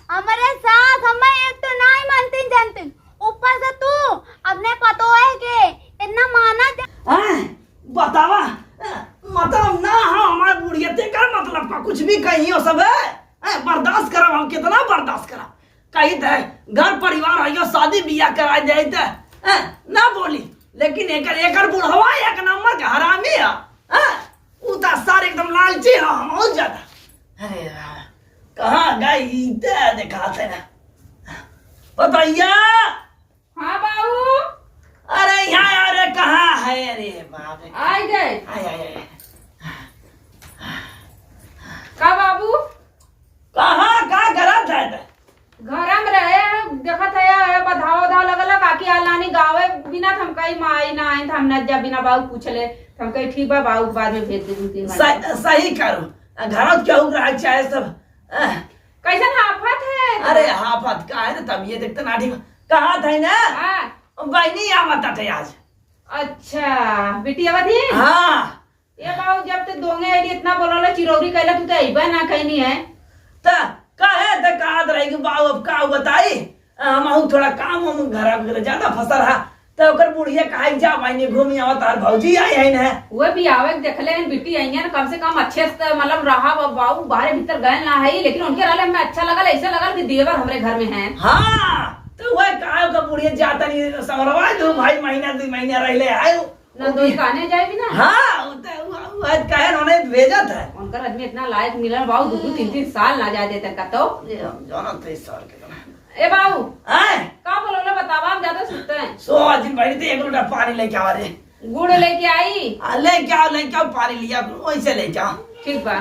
हमारे साथ हमें एक तो नहीं मानती जानती, ऊपर से तू अपने पतो है के इतना माना बतावा मतलब ना हमारे बुढ़िया ते कर मतलब का कुछ भी कहीं हो सब है बर्दाश्त करा हम कितना बर्दाश्त करा कहीं दे घर परिवार आइयो शादी बियाह करा दे ना बोली लेकिन एकर बुढ़वा एक नंबर का हरामी है उता सारे एकदम लालची है बहुत ज्यादा। अरे कहाँ गई दिखाते ना बताइया। हाँ बाबू। अरे यहाँ अरे कहाँ है अरे बाप रे आ गए। आय का बाबू कहाँ गलत है घर में रहे देखा था बधाव धाव लगल काकी आलानी गावे बिना थम कई माई ना आई थम न जा बिना बाबू पूछले थम कई ठीक बा बाबू बाद में भेज दे सही करो घर क्यों रहा चाहे सब कैसन आफत है। अरे हाफत का है ना तब ये देखते ना ठीक कहा था ना बहनी आवता थे आज। अच्छा बिटिया थी। हाँ ये बाबू जब ते दोंगे आईडी इतना बोलला चिरौरी कैला तू तो अइबा ना कहनी है त कहे त कहा रहेगी बाबू अब का बताई हम थोड़ा काम हम घर वगैरह ज्यादा फंसा रहा तो ओकर बुढ़िया कहा जा बहनी घूमी आवत और भौजी आई है ना वो भी आवे देखले बिटी आई है कम से कम अच्छे से मतलब रहा बाबू बाहर भीतर गए ना है लेकिन उनके रहले हमें अच्छा लगल ऐसा लगल कि देवर हमरे घर में है। हाँ तो वह कहा का बुढ़िया जाता नहीं समरवा दो भाई महीना 2 महीना रहले आयो ना दो काने जाए भी ना। हाँ आज कहे उन्होंने भेजा था उनका आदमी इतना लायक मिला बाबू 2-3 साल ना जा देते का तो जाना 23 साल के ए बाबू हैं का बोलोला बतावा हम ज्यादा सुनते हैं। सो आज दिन बैठी थी एक लोटा पानी लेके आ रहे गुड़ लेके आई लेके आओ पानी लिया वैसे लेके आओ ठीक बा।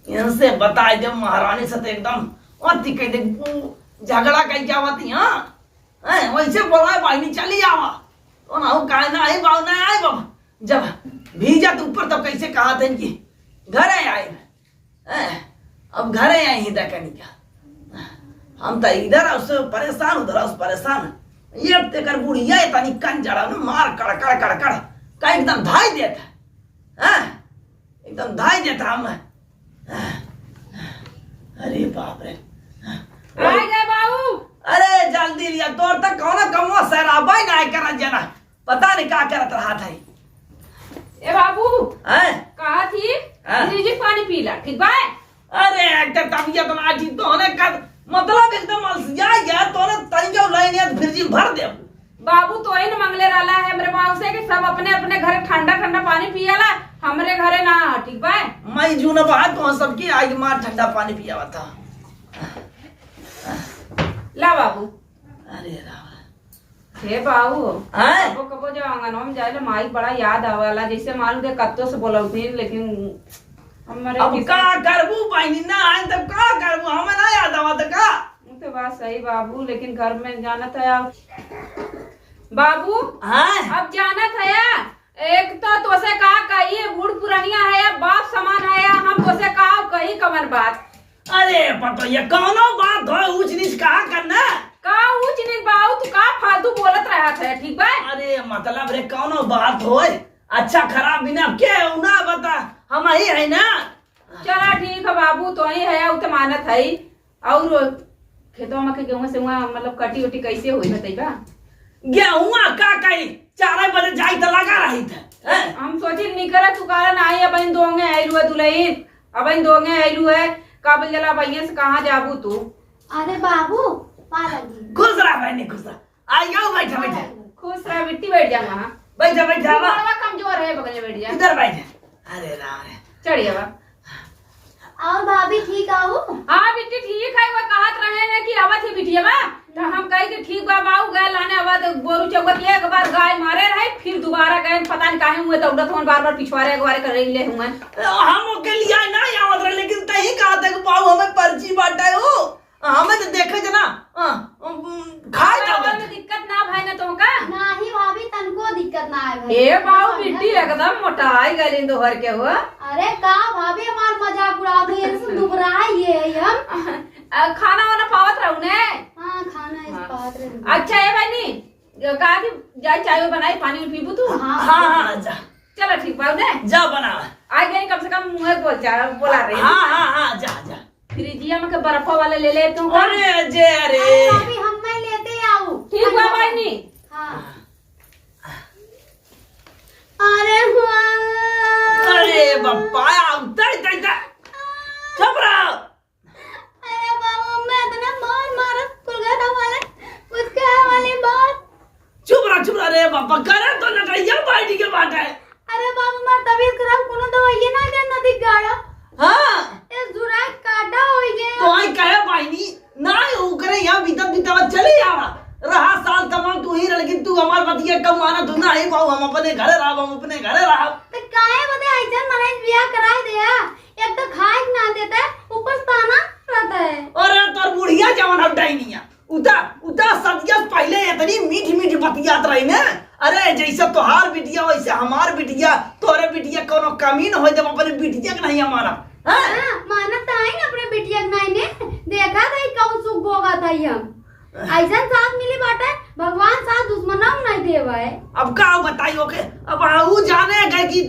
इनसे बताए जब महारानी से तो एकदम अति कह दे झगड़ा कही क्या बात यहाँ वैसे बोला बहनी चली आवा तो ना कहा ना आई बाबू ना आए बाबा जब भीजा तो ऊपर तो कैसे कहा था इनकी घरे आए अब घरे आए ही देखनी क्या हम तो इधर उससे परेशान उधर उस परेशान ये तेकर बुढ़िया इतनी कन जड़ा मार कड़ का एकदम धाई देता एकदम धाई देता हम। अरे बाप रे आ गए बाबू। अरे जल्दी लिया तोर तक कौन कमवा सराबा ना करा जना पता नहीं क्या करत रहा था ए बाबू कहा थी हाँ। जी पानी पीला ठीक बा। अरे एक तबियत ना ठीक तो होने का मतलब एकदम अलसिया गया तो ने तनियो लाइन फिर जी भर दे बाबू तो ही न मंगले रहला है मेरे बाबू से कि सब अपने अपने घर ठंडा ठंडा पानी पियला हमरे घरे ना ठीक बा। मई जून बात तो सबकी आज मार ठंडा पानी पिया था। ला बाबू। अरे राम हे बाबू हैं कबो कबो जो आंगनवा में जाए माई बड़ा याद आवाला जैसे मालूम दे कत्तो से बोलौती लेकिन हमारे अब का करबू बहनी ना आए तब का करबू हमें ना याद आवा तो का तो बात सही बाबू लेकिन घर में जाना था बाबू हैं अब जाना था एक तो तोसे कहा कही बूढ़ पुरानिया है बाप समान है हम तोसे कहा कही कमर बात। अरे पतो ये कौनो बात हो ऊंच नीच कहा करना का ऊंच नीच बाबू तू का फालतू बोलत रहा था ठीक बा। अरे मतलब रे कौनो बात हो अच्छा खराब बिना के ना बता हम ही है ना। चला ठीक है बाबू तो ही है उते मानत है और खेतों में के गेहूं से वहां मतलब कटी उटी कैसे हुई बताइबा। गेहूं का कही 4 बजे जाई तो लगा रही थे हम सोची निकरा तू कारण आई अब इन दोंगे आइलू है दुल्हन अब इन दोंगे आइलू है काबल जला भैया से कहां जाबू तू। अरे बाबू पागल खुश रहा बहनी खुश रहा आइयो बैठा बैठा खुश रह बिट्टी बैठ जा वहां बैठा बैठा बड़ा कमजोर है बगल में बैठ जा इधर बैठे। अरे राम चढ़िए बा। और भाभी ठीक आओ। हाँ बिट्टी ठीक है वो कहत रहे हैं कि आवत है बिटिया बा तो हम कहे कि ठीक बा बाऊ गए लाने अब गोरू चौकत एक बार गाय मारे रहे फिर दोबारा गए पता नहीं काहे हुए दौड़त हुन बार पिछवाड़े एक बार कर रही हुए हम के लिए ना आवत रहे लेकिन तही कहा था कि बाबू हमें पर्ची बांटा हो हमें तो देखे जना खाए बाबा में दिक्कत ना भाई ना तुमका ना ही भाभी तनको दिक्कत ना आए भाई। ए बाऊ बिट्टी एकदम मोटाई गली दोहर के हुआ। अरे का भाभी हमार मजाक उड़ा दो ये सब दुबरा है ये हम खाना वाना पावत रहू ने। हाँ खाना इस बात रे। अच्छा है बहनी कहा कि जाए चाय बनाई पानी पीबू तू। हाँ जा चलो ठीक बाऊ ने जा बना आज गई कम से कम मुंह बोला रही। हाँ फ्रिजिया में के बर्फा वाला ले ले तुम। अरे जे अरे अरे भाभी हम मैं लेते आऊं। ठीक बा बहनी। हाँ। अरे हुआ। अरे बापा उतर उतर चुप रहो। अरे बाबा मैं इतना मार खुल गया था वाले उसके वाली बात। चुप रहा रे बापा करे तो लटैया बाइटी के बाटे। अरे बाबा मैं तबीयत खराब कोनो दवाई ना देना दिख गया। हाँ इस जुराई काटा हो गया। तो आई कहे बाइनी ना उकरे यहाँ बीता चले आवा रहा साल तमाम तू ही लेकिन तू हमार बतिया कमाना तू ना ही पाऊ हम अपने घरे रहा हम अपने घरे रहा। तो काहे बदे ऐसा मने बियाह कराए दिया। एक तो खाए ना देता है ऊपर ताना रहता है। अरे तोर बुढ़िया जवान हटाई नहीं उता सदिया पहले इतनी मीठी बतियात रही ने। अरे जैसे तोहार बिटिया वैसे हमार बिटिया तोरे बिटिया कोनो कमी न हो जब अपने बिटिया के नहीं हमारा। हां मानत है ना अपने बिटिया के नहीं ने देखा था कौन सुख भोगा था हम। ऐसा साथ मिली बाटे भगवान साथ दुश्मनों नहीं देवा है। अब का बताई ओके अब वो जाने गए कि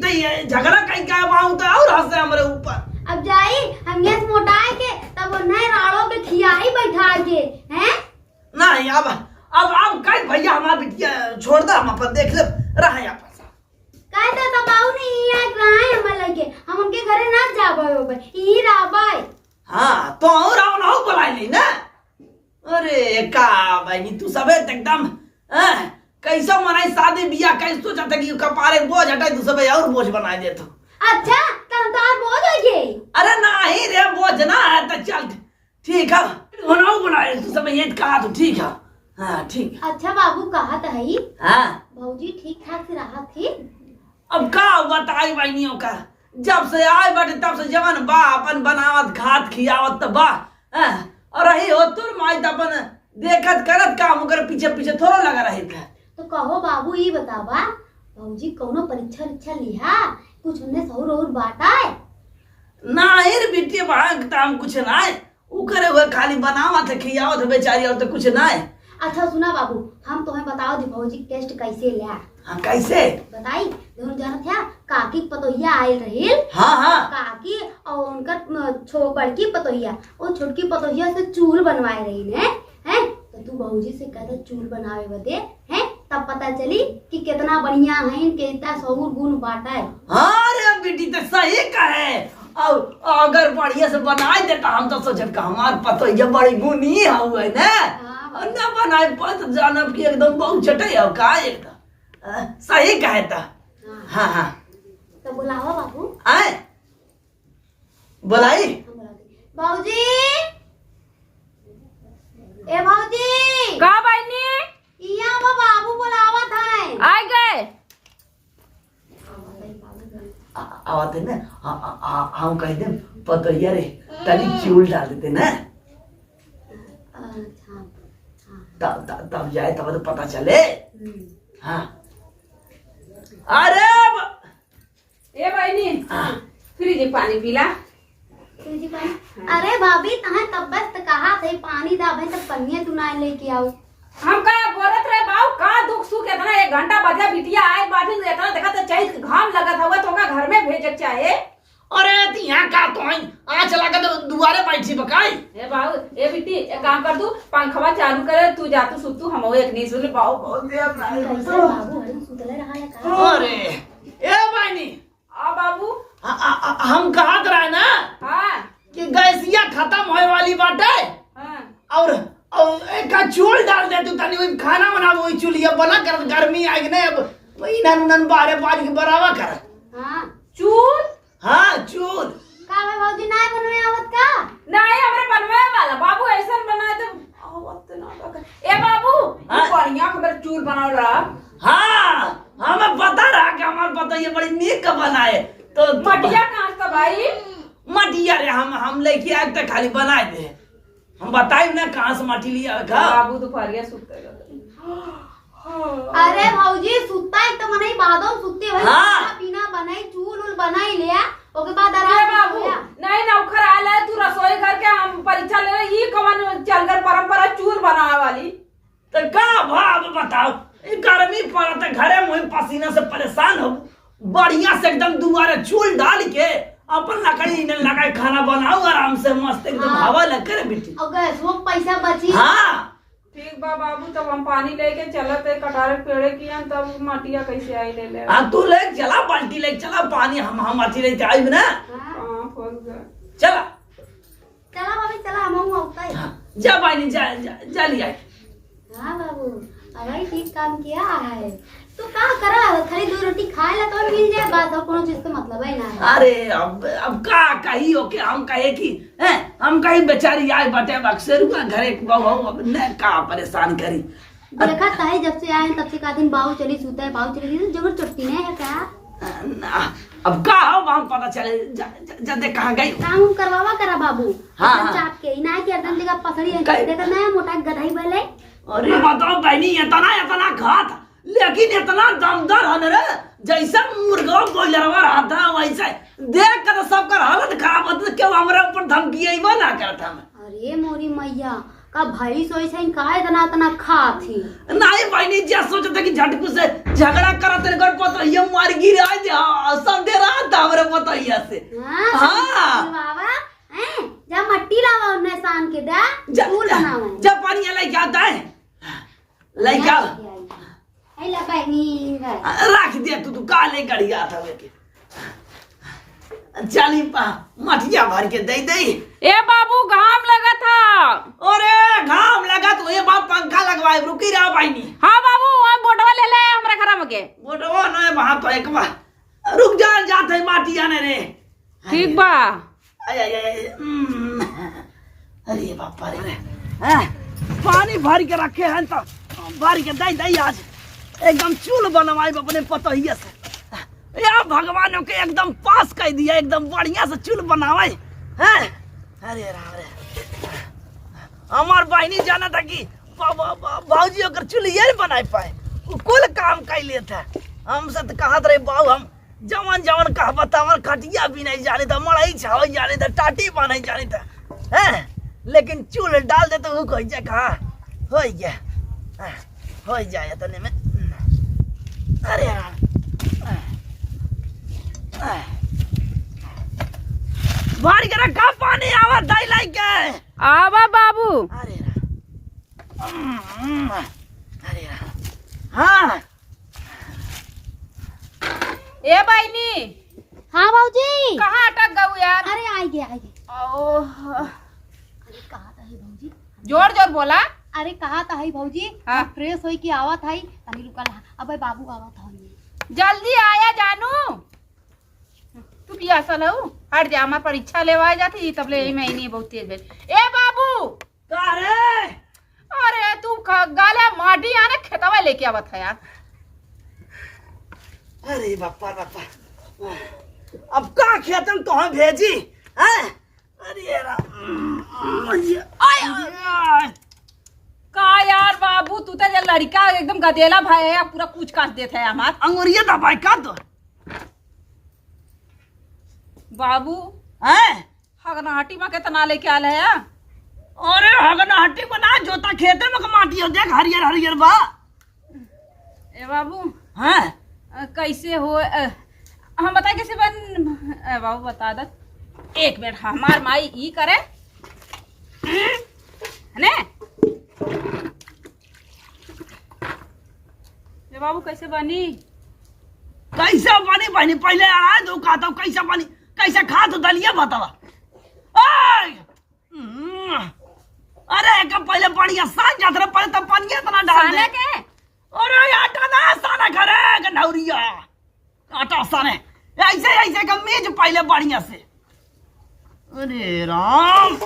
झगड़ा कहीं का बाऊ तो और हंसे हमरे ऊपर। अब जाई हम ये मोटाए के तब नए राड़ों के खियाई बैठा के हैं। नहीं अब कहीं भैया हमारा बिटिया छोड़ दे हम अपन देख ले रहा यहाँ पर काहे तो तबाऊ नहीं आ रहा है हम लगे हम उनके घरे ना जाबे होबे ई राबाई। हाँ तो और आओ बुलाई नहीं ना। अरे का भाई तू सबे एकदम कैसा मनाई शादी बियाह कैसे सोचा था कि कपारे बोझ हटाई तू सबे और बोझ बनाए दे तो। अच्छा तंतार बोझ हो गई। अरे नहीं रे बोझ ना है तो चल ठीक है होना बनाए तू सबे ये कहा तो ठीक है। हाँ ठीक। अच्छा बाबू कहा था ही। हाँ भौजी ठीक ठाक से रहा थी। अब का बताई बहनियों का जब से आए बटे तब से जवान बा अपन बनावत खात खियावत तो बा और रही हो तुर माई तो अपन देखत करत काम ओकर पीछे पीछे थोड़ा लगा रही था। तो कहो बाबू ये बतावा भौजी कोनो परीक्षा लिहा कुछ उन्हें सौर और बाटा है ना रे बेटी भाग ताम कुछ ना है ऊ करे हुए खाली बनावत खियावत बेचारी और तो कुछ ना है। अच्छा सुना बाबू हम तुम्हें बताओ दी भौजी टेस्ट कैसे लिया। हाँ कैसे बताई दोनों जाना था काकी पतोहिया आयल रही। हाँ काकी और उनका बड़की पतोहिया वो छोटकी पतोहिया से चूल बनवाए रही ने हैं। तो तू भौजी से कहता चूल बनावे बदे हैं तब पता चली कि कितना बढ़िया है इनके इतना सौर गुण बाटा है। हाँ रे बेटी तो सही कहे और अगर बढ़िया से बनाए देता हम तो सोचत का हमार पतोहिया बड़ी गुनी है ना और ना बनाए पत जानब की एकदम बहुत चटे है का एकदम सही कहता। हाँ हाँ तो बुलावा बाबू आए बुलाई भौजी ए भौजी का बहनी इया वो बाबू बुलावा था आ गए। आवाते ना हम कह दे पतोहिया रे तनी चूल डाल देते ना तब जाए तब तो पता चले। हाँ अरे ए बहनी फ्रिज पानी पीला। अरे भाभी तहां तबस्त कहा थे पानी दाबे तब पन्निया तू ना लेके आओ। हम का बोलत रहे बाऊ का दुख सुख इतना 1 घंटा बजा बिटिया आए बाठी इतना देखा तो चाहिए घाम लगत हुआ तो का घर में भेजक चाहे। अरे यहाँ का तो आज लगा तो दुआरे बैठी बकाई। ए बाऊ ए बिटी एक काम कर तू पंखवा चालू करे तू जा तू सुत तू हम एक नहीं सुन बाऊ बहुत देर कैसे बाबू हरम सुतले रहा है का। अरे ए बहनी आ बाबू हम कहत रहे ना हाँ कि गैसिया खत्म होए वाली बाटे हाँ और एक चूल डाल दे तू तनी वही खाना बना वही चूल्हा बना कर गर्मी आई ने अब वही नन बारे पानी के बराबर कर। हां चूल हाँ चूल का भाई भौजी ना बनवे आवत का नहीं हमरे बनवाए वाला बाबू ऐसा बनाए तो आवत ना कर। ए बाबू बढ़िया खबर चूल बनाओ रहा। हाँ हमें पता रहा कि हमारे पता ये बड़ी नीक बनाए तो मटिया कहाँ का भाई मटिया रे हम लेके आए तो खाली बनाए दे हम बताए ना कहाँ से माटी लिया था। बाबू दोपहरिया सुतते अरे भौजी सुत्ता एक तो मने बादो सुत्ते भाई हाँ। खाना पीना बनाई चूल उल बनाई लिया ओके बाद ए आराम बाबू नहीं नौकर आला है तू रसोई घर के हम परीक्षा ले रहे ये कवन चलकर परंपरा चूल बनावे वाली तो का भाव बताओ गर्मी पड़ता घरे मुँह पसीना से परेशान हो बढ़िया से एकदम दुआरे चूल डाल के अपन लकड़ी ने लगाए खाना बनाओ आराम से मस्त एकदम हाँ। हवा लग करे बेटी। और गैस वो पैसा बची। हाँ ठीक बा बाबू, तब हम पानी लेके चलत है कटारे पेड़े की हम, तब मटिया कैसे आई ले ले। हाँ तू ले चला, बाल्टी ले चला, पानी हम अथी ले आई ना। हाँ। हाँ फंस गए। चला चला भाभी चला, हम होता है। हाँ, जा भाई जा लिया। हाँ बाबू, अगर ठीक काम किया है तो का करा, खाली 2 रोटी खाए ला तो मिल जाए, बस और कोनो चीज का मतलब है ना। अरे अब का कही हो के हम कहे कि हैं हम कही बेचारी आए बटे अक्सर हुआ घरे बहू ने का परेशान करी। देखा ताई जब से आए तब से का दिन बाबू चली सूता है, बाबू चली गई, जबर चुटती नहीं है क्या? अब का हो हम पता चले जदे कहाँ गई। काम करवावा करा बाबू। हाँ, एकदम हाँ। चाप के इना के अर्दन देगा पसड़ी है, कई- देखा ना मोटा गधाई वाले। अरे बताओ बहनी इतना खात लेकिन इतना दमदार है रे, जैसा मुर्गा बॉयलरवा रहता वैसे देख कर सबका हालत खराब होता, क्यों हमारे ऊपर धमकी आई ना करता मैं। अरे मोरी मैया का भाई सोई से का इतना खा थी। नहीं बहनी जा सोचते कि झटकू से झगड़ा करते ने कर पता ये मार गिर आ जा संदे रहा था हमारे पता ही से। हाँ। बाबा हैं जा मट्टी लावा उन्हें सान के दा फूल बनावा। जब पानी लेके आता है लेके आओ, आई ला बहनी रख दिया तू काले गड़िया था लेके चली मठिया भर के दे दे। ए बाबू घाम लगा था। अरे घाम लगा तो ये बाप पंखा लगवाए रुकी रहा भाई नहीं। हाँ बाबू वहाँ बोटवा ले ले हमरा खराब के। बोटवा न वहां तो एक बार रुक जा जाते माटी आने रे। ठीक बा। अरे बापा रे पानी भर के रखे हैं तो भर के दे दे आज एकदम चूल बनवाए अपने पतोहिया से या भगवानों के एकदम पास कर दिया, एकदम बढ़िया से चूल बनावे हैं। अरे राम रे हमार बहनी जाना था कि बाबूजी अगर चूल ये बनाए पाए कुल काम कर लेते हमसे तो कहत रहे बाबू हम जवन जवन कह बतावन खटिया भी नहीं जाने था, मड़ई छाव जाने था, टाटी बा नहीं जाने था हैं, लेकिन चूल डाल दे तो वो कोई जगह हो गया हो जाए तने में। अरे बाहर के रखा पानी आवा दाई लाई के आवा बाबू। अरे अरे हाँ ए बहनी हाँ बाबूजी कहाँ अटक गऊ यार। अरे आई गए। ओह अरे कहा था ही भाऊजी, जोर जोर बोला। अरे कहा था ही भाऊजी हाँ। फ्रेश होई की आवत है तनी रुकल अबे बाबू आवत है। जल्दी आया जानू। तू पियासा लऊ हट जा, हमार परीक्षा लेवा जाती तब ले मैं नहीं बहुत तेज भेज। ए बाबू का रे अरे तू गाले माटी आने खेतवा लेके आवत है यार। अरे बापा बापा अब का खेतन तो हम भेजी हैं। अरे का यार बाबू तू तो लड़का एकदम गदेला भाई है, पूरा पूछ काट देता है हमार। अंगूरिया दबाई का तो बाबू हैं। हगनाहटी में कितना लेके आल है। अरे हगना हट्टी बना जोता खेते में माटी हो देख हरियर हरियर बा। ए बाबू हैं कैसे हो हम बता कैसे बन बाबू बता दे। एक मिनट हमार माई ई करे ने। ए बाबू कैसे बनी। कैसे बनी बनी पहले आ दो खाता कैसे बनी कैसे खा तो दलिया बतावा। अरे एक पहले बढ़िया सान जात रहे पहले तब पानी इतना डाल दे। साने के अरे आटा ना साना करे गनौरिया आटा साने ऐसे ऐसे का मेज पहले बढ़िया से। अरे राम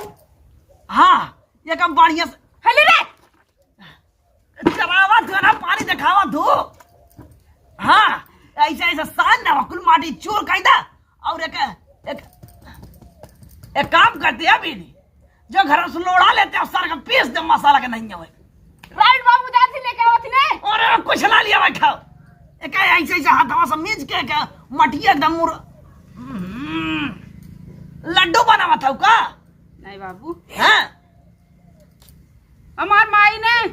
हाँ ये कम बढ़िया से हले रे चरावा तो ना पानी दिखावा दो। हाँ ऐसे ऐसे सान ना कुल माटी चोर कायदा और एक काम करते हैं अभी जो घर से लोड़ा लेते हैं सारा का पीस दे मसाला का नहीं है राइट बाबू जान से लेके आवत ने। और कुछ ला लिया भाई खाओ एक ऐसे ऐसे हाथवा से मीज के मटिया एकदम लड्डू बनावा था का नहीं बाबू हैं। हमार माई ने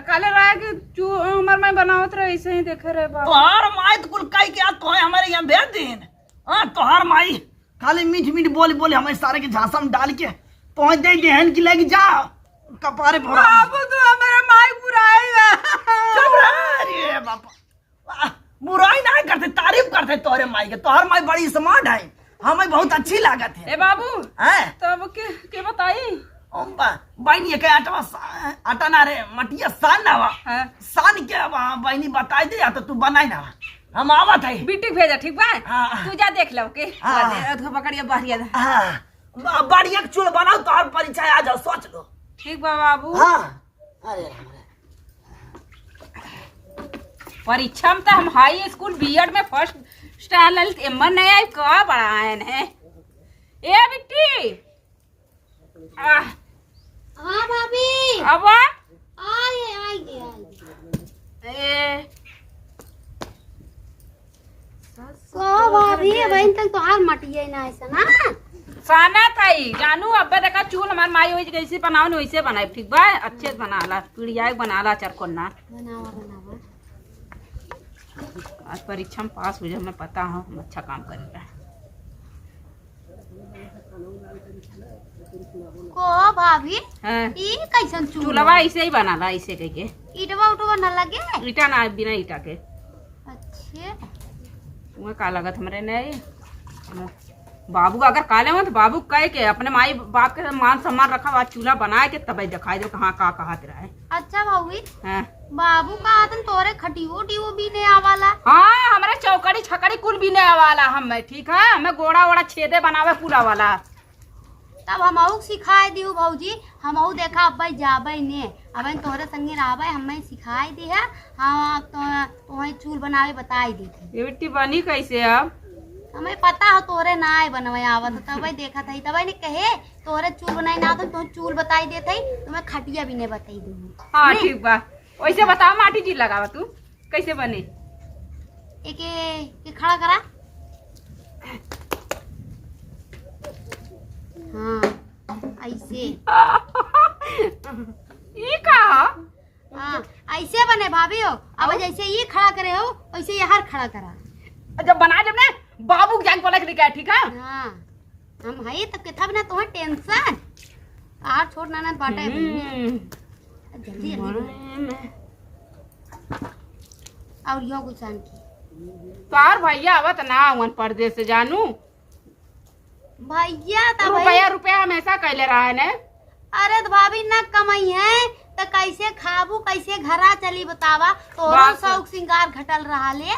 काले रहा कि हमार माई बनावत रहे ऐसे ही देखे रहे बाबू। तोहार माई तो कुल काई के तो हमारे यहाँ भेज दिन। हाँ तोहार माई खाली मीठ मीठ बोली बोली हमें सारे के झांसा में डाल के पहुंच गई देहन की लेके जा कपारे भरा बाबू तू हमारे माई बुराएगा। चुप रह अरे बापा बुराई ना करते तारीफ करते तोहरे माई के तोहर माई बड़ी स्मार्ट है हमें बहुत अच्छी लागत है ए बाबू हैं तो अब के बताई बहनी के आटा ना रे मटिया सान ना वा हाँ। सान के बहनी बताई दे या तो तू बनाई ना हम आवत है बिटिक भेजा ठीक बा हाँ। तू जा देख लो के हाँ। पकड़िया बाहरिया हाँ बढ़िया चूल बनाओ तो और परिचय आ जाओ सोच लो ठीक बा बाबू हाँ अरे राम रे। परीक्षा में तो हम हाई स्कूल बीएड में फर्स्ट स्टार एम्बर नहीं आई का बड़ा आयन है ए बिट्टी हाँ भाभी अब आए ए को भाभी बहन तक तो हार मटिए ना ऐसा ना साना थाई जानू अब देखा चूल हमार माई वही जैसे बनाओ नहीं वैसे बनाए ठीक बा अच्छे से बनाला पीड़िया बनाला चरकोना बनावा बनावा आज परीक्षा में पास हो जाए मैं पता हूँ हम अच्छा काम करेगा को भाभी हाँ ई कैसन चूल्हा चूल्हा ऐसे ही बनाला ऐसे कह के ईटवा उटवा न लगे ईटा ना बिना ईटा के अच्छे तुम्हें का लगत हमरे नहीं बाबू अगर काले हो तो बाबू कह के अपने माई बाप के मान सम्मान रखा हुआ चूल्हा बनाए के तब दिखाई दो कहाँ का कहा तेरा है अच्छा भाभी हाँ बाबू का आदन तोरे खटीवो टीवो भी नहीं आवाला हाँ हमारे चौकड़ी छकड़ी कुल भी नहीं वाला हम ठीक है हमें गोड़ा वोड़ा छेदे बनावे पूरा वाला तब हमहू सिखाए दियो भौजी हमहू देखा अब जाबे ने अब तोरे संगे रहबे हमें सिखाई दी है हाँ तो चूल बनावे बताई दी थी ये बिट्टी बनी कैसे अब हमें पता हो तोरे ना आए बनवे आवत तब देखा थी तब ने कहे तोरे चूल बनाई ना तो चूल बताई दे थी तुम्हें खटिया भी नहीं बताई दूँ हाँ ठीक बा वैसे बताओ माटी जी लगावा तू कैसे बने एक खड़ा करा हाँ ऐसे ये कहा हाँ ऐसे बने भाभी हो अब जैसे ये खड़ा करे हो वैसे ये हर खड़ा करा जब बना जब ने बाबू जान को लग रही ठीक है हाँ हम है तो कितना बिना तुम्हें टेंशन आर छोड़ ना बाटे जल्दी जल्दी और यो गुसान की तार भैया आवत ना वन परदेश से जानू भैया तब रुपया रुपया हमेशा कैले रहा है ने अरे तो भाभी ना कमाई है तो कैसे खाबू कैसे घरा चली बतावा तोरो बात शौक सिंगार घटल रहा ले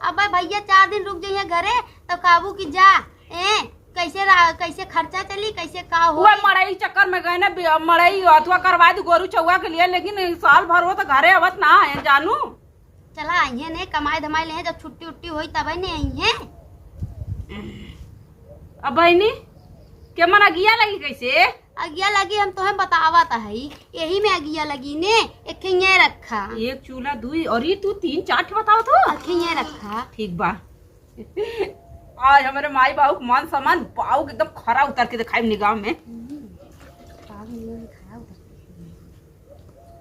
अब भैया 4 दिन रुक जाइए घरे तो काबू की जा कैसे खर्चा चली कैसे का हो वो मड़ई चक्कर में गए ना मड़ई अथवा करवा दी गोरू चौवा के लिए लेकिन साल भर हो तो घरे आवत ना है जानू चला आई है ने कमाई धमाई ले जब छुट्टी उट्टी हुई तब नहीं आई है अब बहनी के मन अगिया लगी कैसे अगिया लगी हम तुम्हें बतावा था यही में अगिया लगी ने एक रखा एक चूल्हा दुई और ये तू 3-4 बताओ तो अखियाँ रखा ठीक बा आज हमारे माई बाबू के मान सम्मान बाबू के एकदम खरा उतर के दिखाई निगाह में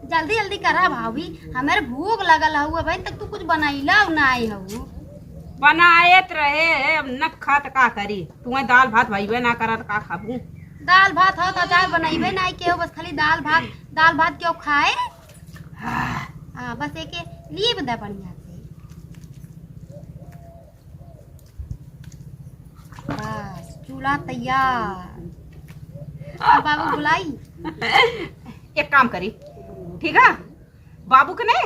जल्दी जल्दी करा भाभी हमारे भूख लगल हुआ भाई तक तू कुछ बनाईला ना आई हूँ बनाएत रहे अब न खा तो का करी तुम्हें दाल भात भाई ना करा तो का खाबू दाल भात हो तो अचार बनाइबे ना के हो बस खाली दाल भात क्यों खाए हाँ बस एक लिए बता बढ़िया से बस चूल्हा तैयार अब बाबू बुलाई एक काम करी ठीक है बाबू के ने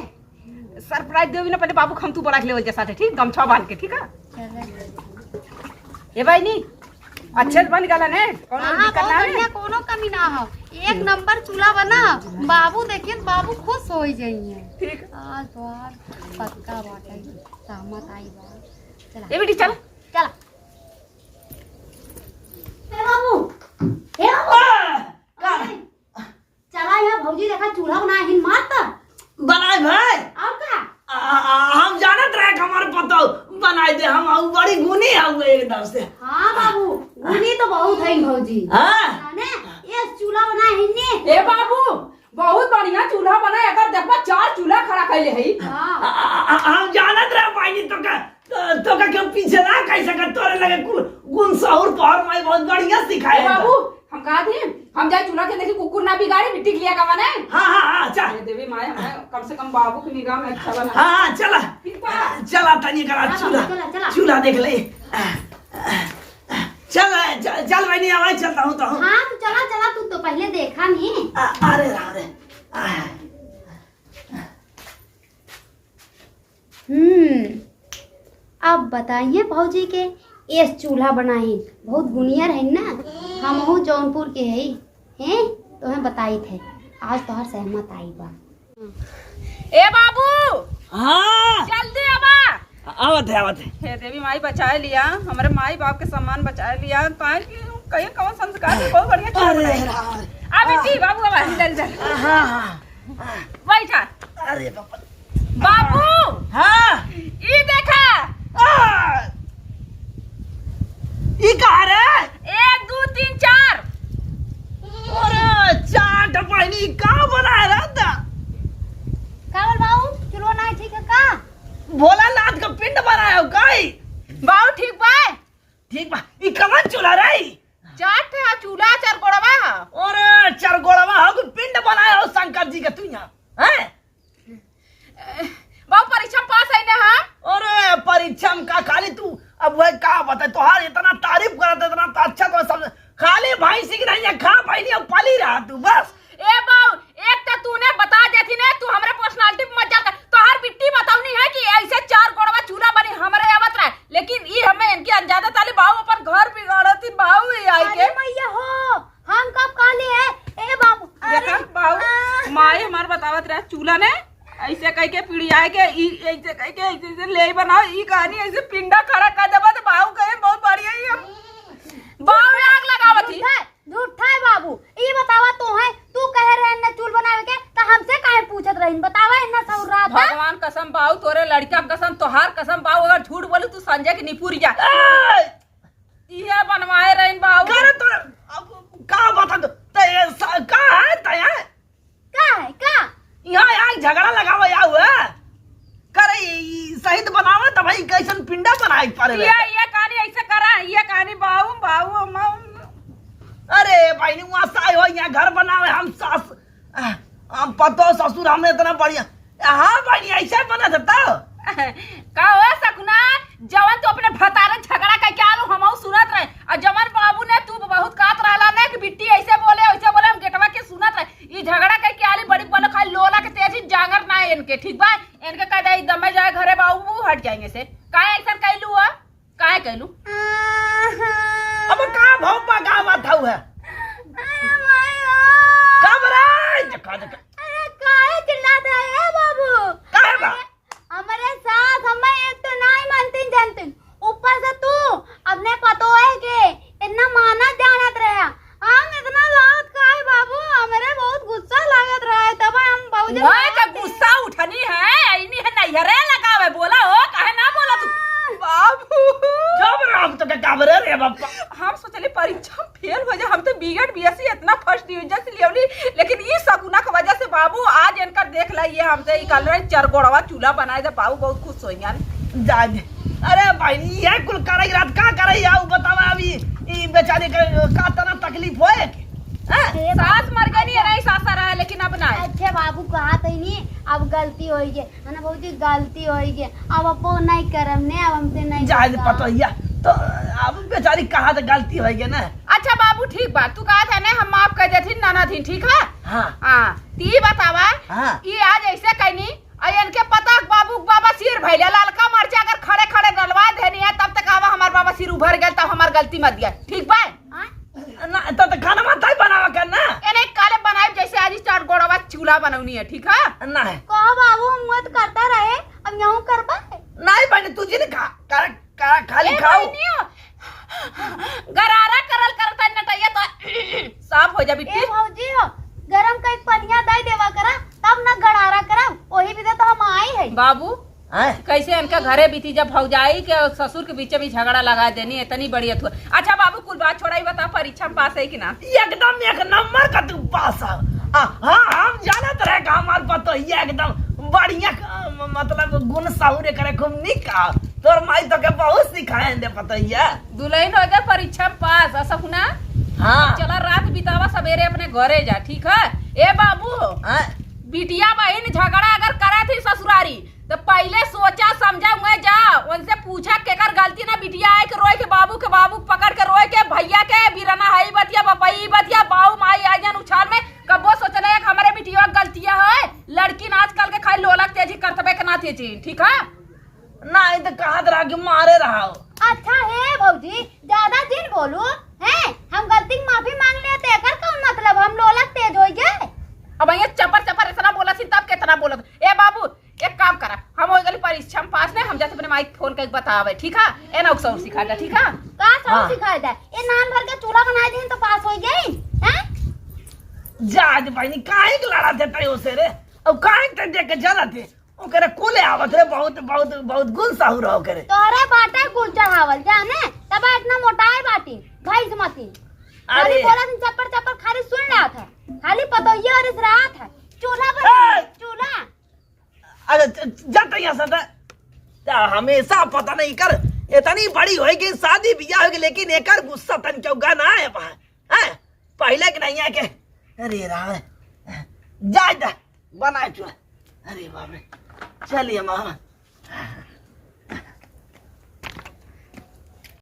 सरप्राइज देवी ना पहले बाबू हम तू बड़ा ले जैसा थे ठीक गमछा बांध के ठीक है ये भाई नी अच्छे से बन गला ने कोनो हाँ दिक्कत बहुत ना बढ़िया है कोनो कमी ना हो एक नंबर चूल्हा बना बाबू देखिए बाबू खुश हो जाइए ठीक आज द्वार पक्का बाटे सहमत आई बा चला ये बेटी चल चला हे बाबू चला यहाँ भौजी देखा चूल्हा बनाए हिन मात बनाए भाई और का हम जानत रहे हमारे पता बनाए दे हम बड़ी गुनी है एकदम से हाँ बाबू गुनी तो बहुत है भौजी हाँ ने ये चूल्हा बनाए हिन ने ए बाबू बहुत बढ़िया चूल्हा बनाए अगर देखबा 4 चूल्हा खड़ा कैले हई हाँ हम जानत रहे पानी तो का तो का क्यों पीछे ना कह सकत तोरे लगे गुण सहूर तोहर माई बहुत बढ़िया सिखाए बाबू हम कहा थे हम जाए चूल्हा के देखी कुकुर ना बिगाड़े मिट्टी के लिया का बने। हाँ चल अरे देवी माए हमें कम से कम बाबू की निगाह में अच्छा बना। हाँ चला चला तनी करा चूल्हा देख ले। चल भाई नहीं आवाज चलता हूँ तो हाँ तू चला तू तो पहले देखा नहीं। अरे अब बताइए भौजी के ये चूल्हा बनाई बहुत गुनियर है ना, हम हूँ जौनपुर के हैं तो हम बताई थे आज तोहर सहमत आई बा। ए बाबू हाँ जल्दी आवा। आवत है हे देवी माई बचाए लिया हमारे माई बाप के सम्मान बचाए लिया कहीं कौन संस्कार से बहुत बढ़िया चूल्हा बनाई। आ बेटी बाबू आवा जल्दी जल्दी हाँ बैठा। अरे बाबा बाबू हाँ ये देखा ये कहा रे 1 2 3 4। अरे चाट पानी कहाँ बनाया रहता कावल बाबू चूल्हा नहीं ठीक है का? भोला नाथ का पिंड बनाया हो काई बाबू ठीक बा ये कमन चूल्हा रही चाट थे आ चूल्हा चार गोड़वा हा। और चरगोड़वा हो पिंड बनाया हो शंकर जी का तू यहाँ हैं बाबू परीक्षा पास है ना हम। अरे परीक्षा में का खाली तू अब वह का बता तोहार इतना तारीफ करत इतना अच्छा तो सब खाली भाई सीख रही है खा पाई नहीं अब पाली रहा तू बस। ए बाबू एक तो तूने बता देती ने तू हमरे पर्सनालिटी पे मत जा तोहार बिट्टी बताऊनी है कि ऐसे 4 गोड़वा चूल्हा बनी हमरे आवत रहे लेकिन ई हमें इनकी अंजादा ताली बाबू अपन घर बिगाड़ती बाबू ही आई के मैया हो हम कब काले है ए बाबू। देखा बाबू माई हमार बतावत रहे चूल्हा ने ऐसे कह के पीढ़ी आए के ऐसे कह के ऐसे ले बनाओ ई कहानी ऐसे पिंडा खड़ा कर देबा तो बाबू कहे बहुत बढ़िया ही हम बाबू आग लगावत ही झूठा है बाबू ये बतावा तो है तू कह रहे न चूल बनावे के तो हमसे काहे पूछत रही बतावा इतना सौर रहा था। भगवान कसम बाबू तोरे लड़का कसम तोहार कसम बाबू अगर झूठ बोलू तू संजय की निपुर जा ये बनवाए रही बाबू करे तो का बता दो का है तया का यहाँ झगड़ा लगावा या हुआ करे शहीद बनावा तो भाई कैसन पिंडा बनाए पारे ये कहानी ऐसे करा ये कहानी बाबू बाबू अरे भाई ने वहाँ साय हो यहाँ घर बनावे हम सास हम पतो ससुर हमने इतना बढ़िया हाँ भाई ऐसा बना देता का हो सकुना जवन तो अपने भतारे झगड़ा का क्या लो हम सुनत रहे और जवन बाबू ने तू बहुत कात रहला ने कि बिट्टी ऐसे बोले हम गेटवा के सुनत रहे ये झगड़ा का क्या ली बड़ी बोले खाली लोला के तेजी जांगर ना इनके ठीक बा इनके कह दे दमे जाए घरे बाबू हट जाएंगे से काहे ऐसा कहलू है काहे कहलू अब का भौपा का बात है कब रे देखा अरे काहे चिल्लाता है बाबू काहे बा हमारे साथ हमें एक तो नहीं मानती जानती ऊपर से तू अपने पतो है के इतना माना जानत रहा हम इतना लागत का है बाबू हमारे बहुत गुस्सा लागत रहा है तब हम बाबूजी ओए का गुस्सा उठनी है ऐनी है नैहरे लगावे बोला हो काहे ना बोला तू बाबू जब राम तो का बरे रे बापा हम सोचले परीक्षा फेल हो जाए हम तो बीएड बीएससी इतना फर्स्ट डिवीजन से लियवली लेकिन ये सकुना की वजह से बाबू आज इनका देख लिये हमसे ई कल चरगोड़वा चूल्हा बनाए दे बाबू बहुत खुश होइयन जान अरे भाई ये कुल करे रात का करे या बतावा अभी ई बेचारे का तना तकलीफ होए सास मर गई नहीं सासा रहा लेकिन अब ना अच्छे बाबू कहा तो नहीं अब गलती होई गे है ना बाबूजी गलती होई गे अब अपो नहीं करम ने अब हमसे नहीं जायज पता या तो अब बेचारी कहा तो गलती होई गे ना। अच्छा बाबू ठीक बात तू कहा था ना हम माफ कर देथी नाना थी ठीक है हाँ ती बतावा ये आज ऐसे कहनी अयन के पता बाबू बाबा सिर भैले लालका मरचा अगर खड़े खड़े डलवा देनी है तब तक आवा हमार बाबा सिर उभर गए तब हमार गलती मत दिया ठीक बा ना तो खाना मत ही बनावा करना एने काले बनाए जैसे आज चार गोड़वा चूल्हा बनौनी है ठीक है ना है कहो बाबू मत करता रहे अब यूं कर पाए नहीं बने तुझे ने खा खाली खाओ गरारा करल करता नटैया तो साफ हो जा बिट्टी ए भौजी हो गरम का एक पनिया दे देवा करा तब ना गड़ारा करा वही भी तो हम आई है बाबू कैसे इनका घरे बीती जब भौजाई के ससुर के बीच में झगड़ा लगा देनी इतनी बड़ी अथवा। अच्छा बाबू कुल बात छोड़ा ही बता परीक्षा में पास है कि ना एकदम एक नंबर का तू पास है हाँ हम जानत रहे का हमार पतो ये एकदम बढ़िया मतलब गुण साहुरे करे खूब निक तोर माई तो के बहुत सिखाए दे पतैया। दुल्हन हो गया परीक्षा में पास ऐसा सुना। हाँ चला रात बितावा सवेरे अपने घरे जा ठीक है। ए बाबू हाँ? बिटिया बहन झगड़ा अगर करे थी ससुरारी तो पहले सोचा समझा मैं जा उनसे पूछा केकर गलती ना बिटिया आए के रोए के बाबू पकड़ के रोए के भैया के बिरना हाई बतिया बपई बतिया बाऊ माई आ जान उछाल में कबो सोचले हमारे बिटिया गलतियां है लड़की ना आजकल के खाली लोलक तेजी करतबे के ना तेजी ठीक है। नहीं तो कहा रहा कि मारे रहा हो। अच्छा है भौजी ज्यादा दिन बोलू है हम गलती की माफी मांग लेते एकर कौन मतलब हम लोलक तेज हो गए। अब ये चपर इतना बोला सी तब कितना बोला। ए बाबू एक काम करा हम हो गली परीक्षा में पास नहीं हम जाते अपने माइक फोन करके बतावे ठीक है। ए ना सौर सिखा दे ठीक है। का सब हाँ। सिखाए दे ए नान भर के चूल्हा बना दे तो पास हो गई हैं। जाज भाई काहे के लड़ा थे तय से रे अब काहे के देख के जरा थे ओकरे कोले आवत रे बहुत बहुत बहुत गुल साहू रहो करे। तोरे बाटे गुल चढ़ावल जाने तब इतना मोटाए बाटी भाई मती खाली अरे बोला दिन चप्पर खाली सुन रहा था खाली पतोहिया और इस रात है चूल्हा ए! पर चूल्हा। अरे जाता यहाँ से हमेशा पता नहीं कर इतनी बड़ी होगी शादी बियाह होगी लेकिन एकर गुस्सा तन चौगा ना है हैं पहले के नहीं है के अरे राम जा बना चुला। अरे बाप रे चलिए मामा